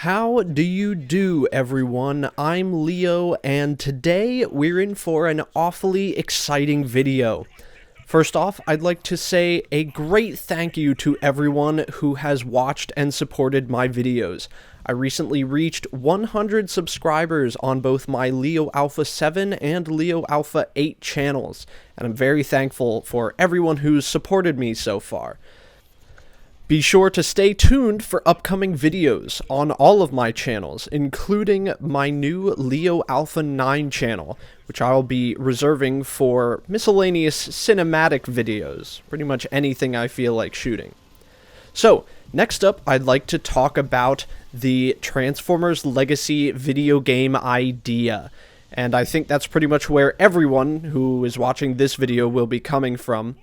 How do you do, everyone? I'm Leo, and today we're in for an awfully exciting video. First off, I'd like to say a great thank you to everyone who has watched and supported my videos. I recently reached 100 subscribers on both my Leo Alpha 7 and Leo Alpha 8 channels, and I'm very thankful for everyone who's supported me so far. Be sure to stay tuned for upcoming videos on all of my channels, including my new Leo Alpha 9 channel, which I'll be reserving for miscellaneous cinematic videos, pretty much anything I feel like shooting. So, next up, I'd like to talk about the Transformers Legacy video game idea, and I think that's pretty much where everyone who is watching this video will be coming from.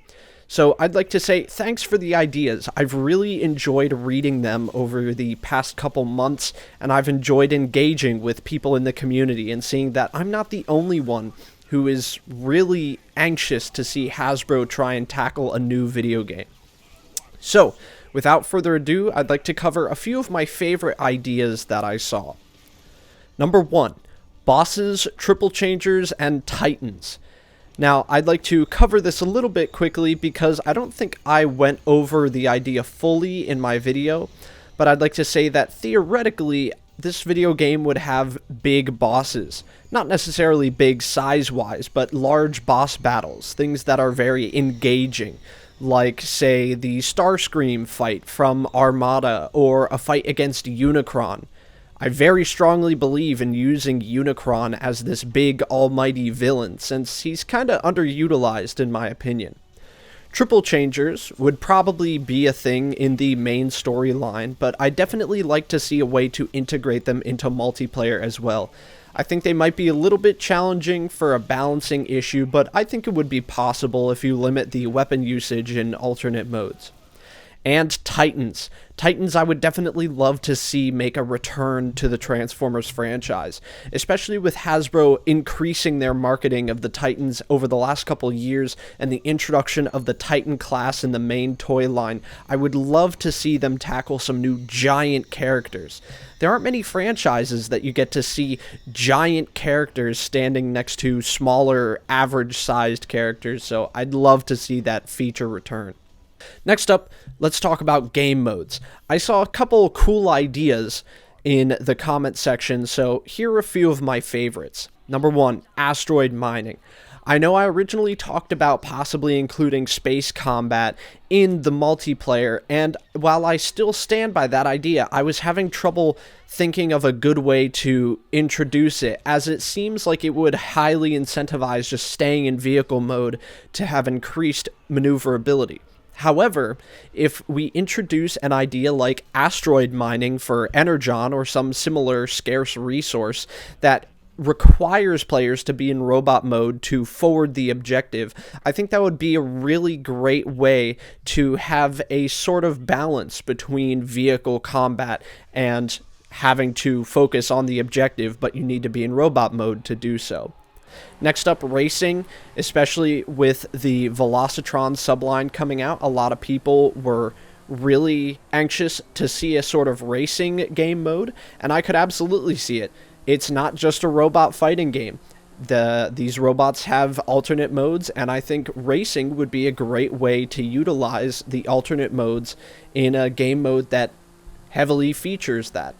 So I'd like to say thanks for the ideas. I've really enjoyed reading them over the past couple months, and I've enjoyed engaging with people in the community and seeing that I'm not the only one who is really anxious to see Hasbro try and tackle a new video game. So, without further ado, I'd like to cover a few of my favorite ideas that I saw. Number 1. Bosses, Triple Changers, and Titans. Now, I'd like to cover this a little bit quickly because I don't think I went over the idea fully in my video, but I'd like to say that theoretically, this video game would have big bosses. Not necessarily big size-wise, but large boss battles, things that are very engaging, like, say, the Starscream fight from Armada, or a fight against Unicron. I very strongly believe in using Unicron as this big almighty villain, since he's kinda underutilized in my opinion. Triple Changers would probably be a thing in the main storyline, but I definitely like to see a way to integrate them into multiplayer as well. I think they might be a little bit challenging for a balancing issue, but I think it would be possible if you limit the weapon usage in alternate modes. And Titans. Titans I would definitely love to see make a return to the Transformers franchise, especially with Hasbro increasing their marketing of the Titans over the last couple years and the introduction of the Titan class in the main toy line. I would love to see them tackle some new giant characters. There aren't many franchises that you get to see giant characters standing next to smaller, average-sized characters, so I'd love to see that feature return. Next up, let's talk about game modes. I saw a couple cool ideas in the comment section, so here are a few of my favorites. Number 1, asteroid mining. I know I originally talked about possibly including space combat in the multiplayer, and while I still stand by that idea, I was having trouble thinking of a good way to introduce it, as it seems like it would highly incentivize just staying in vehicle mode to have increased maneuverability. However, if we introduce an idea like asteroid mining for Energon or some similar scarce resource that requires players to be in robot mode to forward the objective, I think that would be a really great way to have a sort of balance between vehicle combat and having to focus on the objective, but you need to be in robot mode to do so. Next up, racing, especially with the Velocitron subline coming out. A lot of people were really anxious to see a sort of racing game mode, and I could absolutely see it. It's not just a robot fighting game. These robots have alternate modes, and I think racing would be a great way to utilize the alternate modes in a game mode that heavily features that.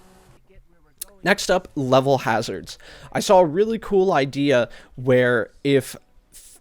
Next up, level hazards. I saw a really cool idea where if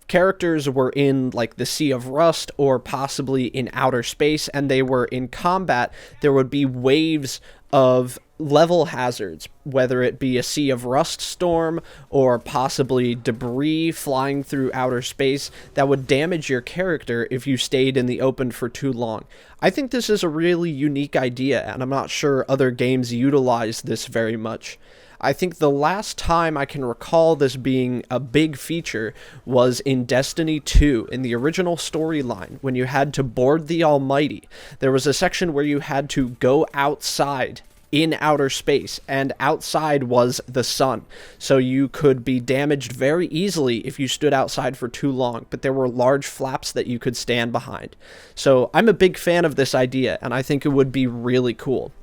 characters were in like the Sea of Rust or possibly in outer space and they were in combat, there would be waves of level hazards, whether it be a Sea of Rust storm or possibly debris flying through outer space that would damage your character if you stayed in the open for too long. I think this is a really unique idea, and I'm not sure other games utilize this very much. I think the last time I can recall this being a big feature was in Destiny 2, in the original storyline, when you had to board the Almighty. There was a section where you had to go outside in outer space, and outside was the sun, so you could be damaged very easily if you stood outside for too long, but there were large flaps that you could stand behind. So I'm a big fan of this idea, and I think it would be really cool.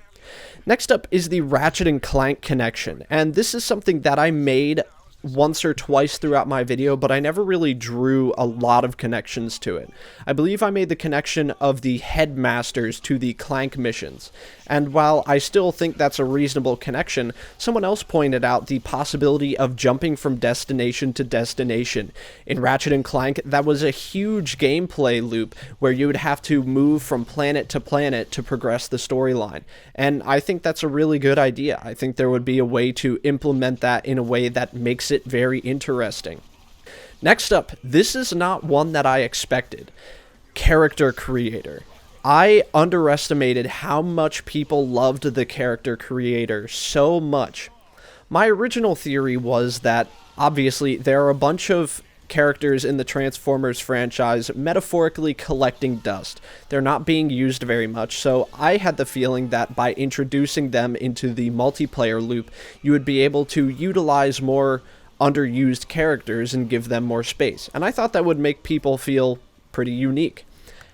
Next up is the Ratchet and Clank connection, and this is something that I made once or twice throughout my video, but I never really drew a lot of connections to it. I believe I made the connection of the headmasters to the Clank missions, and while I still think that's a reasonable connection, someone else pointed out the possibility of jumping from destination to destination. In Ratchet and Clank, that was a huge gameplay loop where you would have to move from planet to planet to progress the storyline, and I think that's a really good idea. I think there would be a way to implement that in a way that makes it very interesting. Next up, this is not one that I expected. Character creator. I underestimated how much people loved the character creator so much. My original theory was that, obviously, there are a bunch of characters in the Transformers franchise metaphorically collecting dust. They're not being used very much, so I had the feeling that by introducing them into the multiplayer loop, you would be able to utilize more underused characters and give them more space. And I thought that would make people feel pretty unique.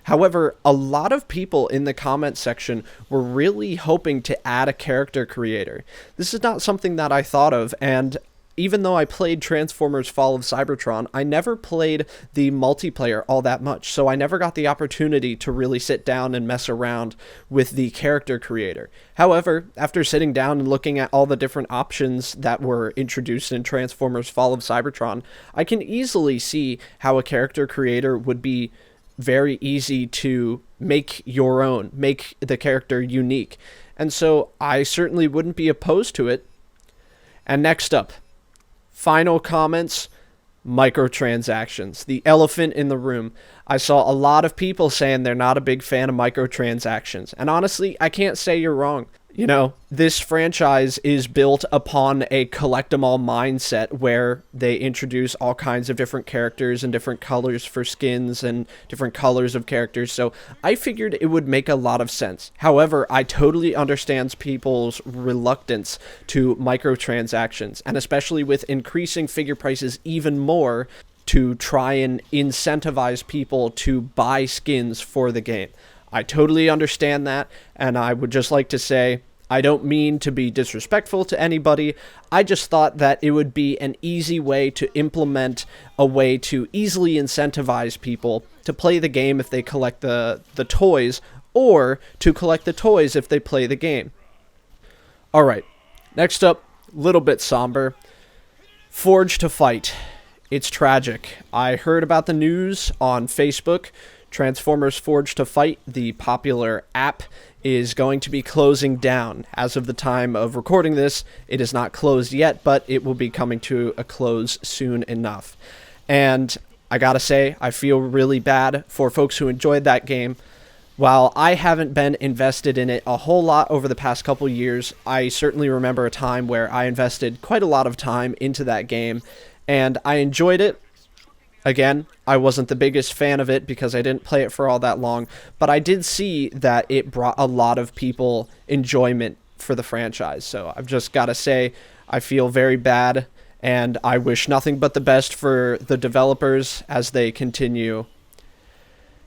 However, a lot of people in the comment section were really hoping to add a character creator. This is not something that I thought of, and even though I played Transformers Fall of Cybertron, I never played the multiplayer all that much, so I never got the opportunity to really sit down and mess around with the character creator. However, after sitting down and looking at all the different options that were introduced in Transformers Fall of Cybertron, I can easily see how a character creator would be very easy to make your own, make the character unique. And so I certainly wouldn't be opposed to it. And next up, final comments, microtransactions. The elephant in the room. I saw a lot of people saying they're not a big fan of microtransactions. And honestly, I can't say you're wrong. You know, this franchise is built upon a collect-em-all mindset where they introduce all kinds of different characters and different colors for skins and different colors of characters, so I figured it would make a lot of sense. However, I totally understand people's reluctance to microtransactions, and especially with increasing figure prices even more to try and incentivize people to buy skins for the game. I totally understand that, and I would just like to say, I don't mean to be disrespectful to anybody, I just thought that it would be an easy way to implement a way to easily incentivize people to play the game if they collect the toys, or to collect the toys if they play the game. Alright, next up, little bit somber. Forge to Fight. It's tragic. I heard about the news on Facebook. Transformers Forge to Fight, the popular app, is going to be closing down. As of the time of recording this, it is not closed yet, but it will be coming to a close soon enough. And I gotta say, I feel really bad for folks who enjoyed that game. While I haven't been invested in it a whole lot over the past couple years, I certainly remember a time where I invested quite a lot of time into that game, and I enjoyed it. Again, I wasn't the biggest fan of it because I didn't play it for all that long, but I did see that it brought a lot of people enjoyment for the franchise. So I've just got to say, I feel very bad, and I wish nothing but the best for the developers as they continue.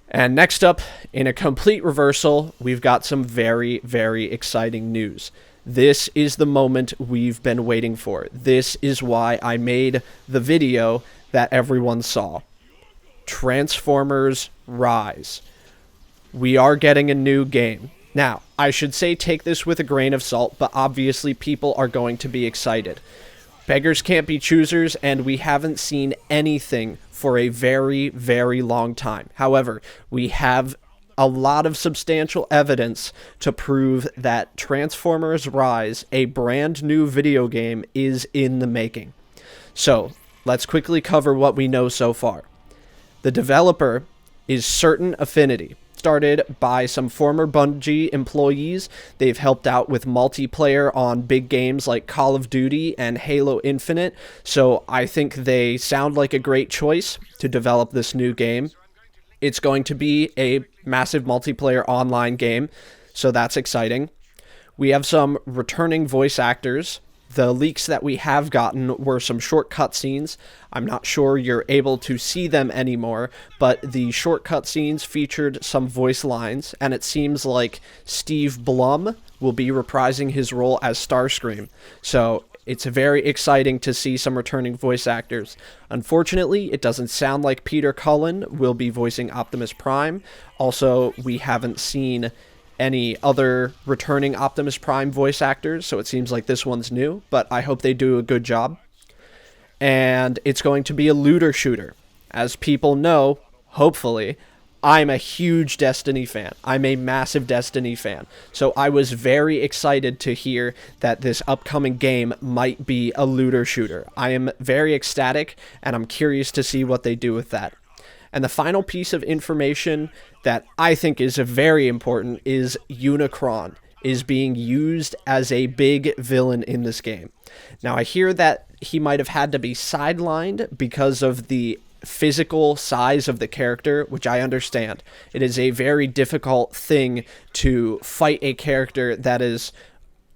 And next up, in a complete reversal, we've got some very, very exciting news. This is the moment we've been waiting for. This is why I made the video that everyone saw. Transformers Rise. We are getting a new game. Now, I should say take this with a grain of salt, but obviously people are going to be excited. Beggars can't be choosers, and we haven't seen anything for a very, very long time. However, we have a lot of substantial evidence to prove that Transformers Rise, a brand new video game, is in the making. So, let's quickly cover what we know so far. The developer is Certain Affinity, started by some former Bungie employees. They've helped out with multiplayer on big games like Call of Duty and Halo Infinite, so I think they sound like a great choice to develop this new game. It's going to be a massive multiplayer online game, so that's exciting. We have some returning voice actors. The leaks that we have gotten were some short cutscenes. I'm not sure you're able to see them anymore, but the short cutscenes featured some voice lines, and it seems like Steve Blum will be reprising his role as Starscream. So it's very exciting to see some returning voice actors. Unfortunately, it doesn't sound like Peter Cullen will be voicing Optimus Prime. Also, we haven't seen any other returning Optimus Prime voice actors, so it seems like this one's new, but I hope they do a good job. And it's going to be a looter shooter. As people know, hopefully, I'm a huge Destiny fan. I'm a massive Destiny fan. So I was very excited to hear that this upcoming game might be a looter shooter. I am very ecstatic, and I'm curious to see what they do with that. And the final piece of information that I think is very important is Unicron is being used as a big villain in this game. Now, I hear that he might have had to be sidelined because of the physical size of the character, which I understand. It is a very difficult thing to fight a character that is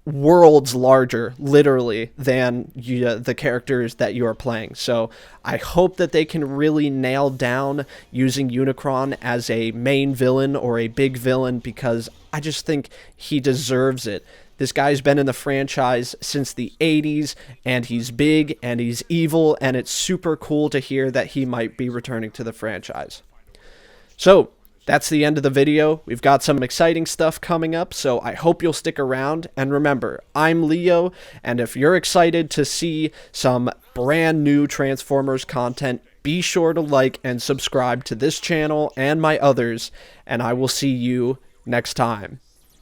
worlds larger, literally, than the characters that you are playing. So I hope that they can really nail down using Unicron as a main villain or a big villain, because I just think he deserves it. This guy's been in the franchise since the 80s, and he's big, and he's evil, and it's super cool to hear that he might be returning to the franchise. So, that's the end of the video. We've got some exciting stuff coming up, so I hope you'll stick around. And remember, I'm Leo, and if you're excited to see some brand new Transformers content, be sure to like and subscribe to this channel and my others, and I will see you next time.